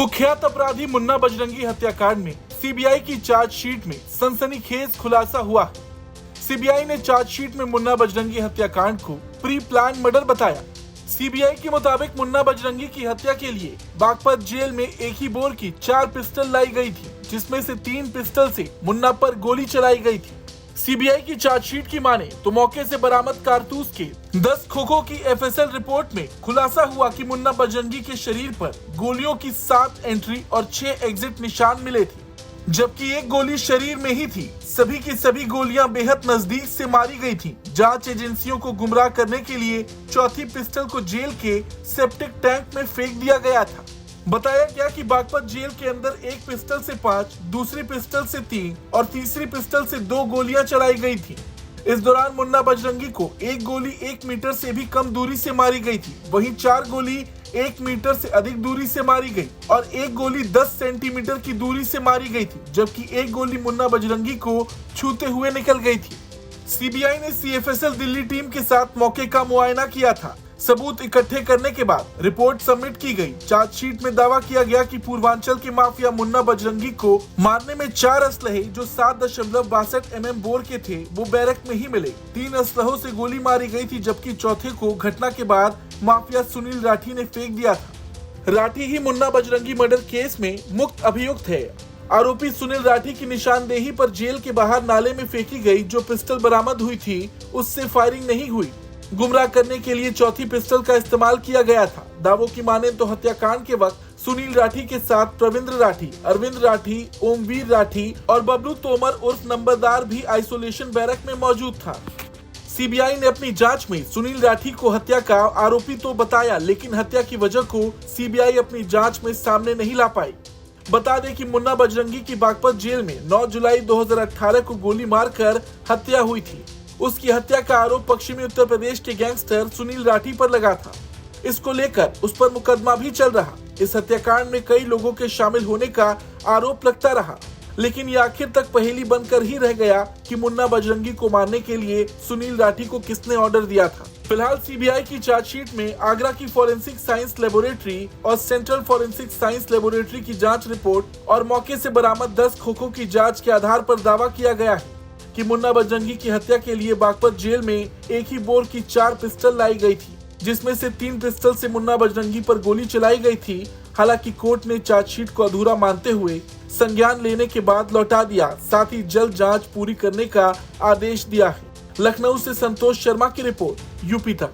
कुख्यात अपराधी मुन्ना बजरंगी हत्याकांड में सीबीआई की चार्जशीट में सनसनीखेज खुलासा हुआ है। सीबीआई ने चार्जशीट में मुन्ना बजरंगी हत्याकांड को प्री प्लान मर्डर बताया। सीबीआई के मुताबिक मुन्ना बजरंगी की हत्या के लिए बागपत जेल में एक ही बोर की 4 पिस्टल लाई गई थी, जिसमें से 3 पिस्टल से मुन्ना पर गोली चलाई गई थी। सीबीआई की चार्जशीट की माने तो मौके से बरामद कारतूस के 10 खोखों की एफएसएल रिपोर्ट में खुलासा हुआ कि मुन्ना बजरंगी के शरीर पर गोलियों की 7 एंट्री और 6 एग्जिट निशान मिले थे, जबकि एक गोली शरीर में ही थी। सभी की सभी गोलियां बेहद नजदीक से मारी गई थी। जांच एजेंसियों को गुमराह करने के लिए चौथी पिस्टल को जेल के सेप्टिक टैंक में फेंक दिया गया था। बताया गया कि बागपत जेल के अंदर एक पिस्टल से 5, दूसरी पिस्टल से 3 और तीसरी पिस्टल से 2 गोलियां चलाई गई थी। इस दौरान मुन्ना बजरंगी को एक गोली 1 मीटर से भी कम दूरी से मारी गई थी। वहीं 4 गोली 1 मीटर से अधिक दूरी से मारी गई और एक गोली 10 सेंटीमीटर की दूरी से मारी गई थी, जबकि एक गोली मुन्ना बजरंगी को छूते हुए निकल गई थी। सीबीआई ने सीएफएसएल दिल्ली टीम के साथ मौके का मुआयना किया था। सबूत इकट्ठे करने के बाद रिपोर्ट सबमिट की गई। चार्जशीट में दावा किया गया कि पूर्वांचल के माफिया मुन्ना बजरंगी को मारने में 4 असलहे जो 7.62 mm बोर के थे वो बैरक में ही मिले। 3 असलहों से गोली मारी गई थी, जबकि चौथे को घटना के बाद माफिया सुनील राठी ने फेंक दिया था। राठी ही मुन्ना बजरंगी मर्डर केस में मुख्य अभियुक्त है। आरोपी सुनील राठी की निशानदेही पर जेल के बाहर नाले में फेंकी गई जो पिस्टल बरामद हुई थी उससे फायरिंग नहीं हुई। गुमराह करने के लिए चौथी पिस्टल का इस्तेमाल किया गया था। दावों की माने तो हत्याकांड के वक्त सुनील राठी के साथ प्रविंद्र राठी, अरविंद राठी, ओमवीर राठी और बबलू तोमर उर्फ नंबरदार भी आइसोलेशन बैरक में मौजूद था। सीबीआई ने अपनी जांच में सुनील राठी को हत्या का आरोपी तो बताया, लेकिन हत्या की वजह को सीबीआई अपनी जांच में सामने नहीं ला पाई। बता दें कि मुन्ना बजरंगी की बागपत जेल में 9 जुलाई 2018 को गोली मारकर हत्या हुई थी। उसकी हत्या का आरोप पश्चिमी उत्तर प्रदेश के गैंगस्टर सुनील राठी पर लगा था। इसको लेकर उस पर मुकदमा भी चल रहा। इस हत्याकांड में कई लोगों के शामिल होने का आरोप लगता रहा, लेकिन ये आखिर तक पहेली बनकर ही रह गया कि मुन्ना बजरंगी को मारने के लिए सुनील राठी को किसने ऑर्डर दिया था। फिलहाल सीबीआई की चार्जशीट में आगरा की फॉरेंसिक साइंस लेबोरेटरी और सेंट्रल फॉरेंसिक साइंस लेबोरेटरी की जांच रिपोर्ट और मौके से बरामद 10 खोखों की जांच के आधार पर दावा किया गया है कि मुन्ना बजरंगी की हत्या के लिए बागपत जेल में एक ही बोर की 4 पिस्टल लाई गई थी, जिसमें से 3 पिस्टल से मुन्ना बजरंगी पर गोली चलाई गई थी। हालांकि कोर्ट ने चार्जशीट को अधूरा मानते हुए संज्ञान लेने के बाद लौटा दिया, साथ ही जल्द जांच पूरी करने का आदेश दिया है। लखनऊ से संतोष शर्मा की रिपोर्ट, यूपी तक।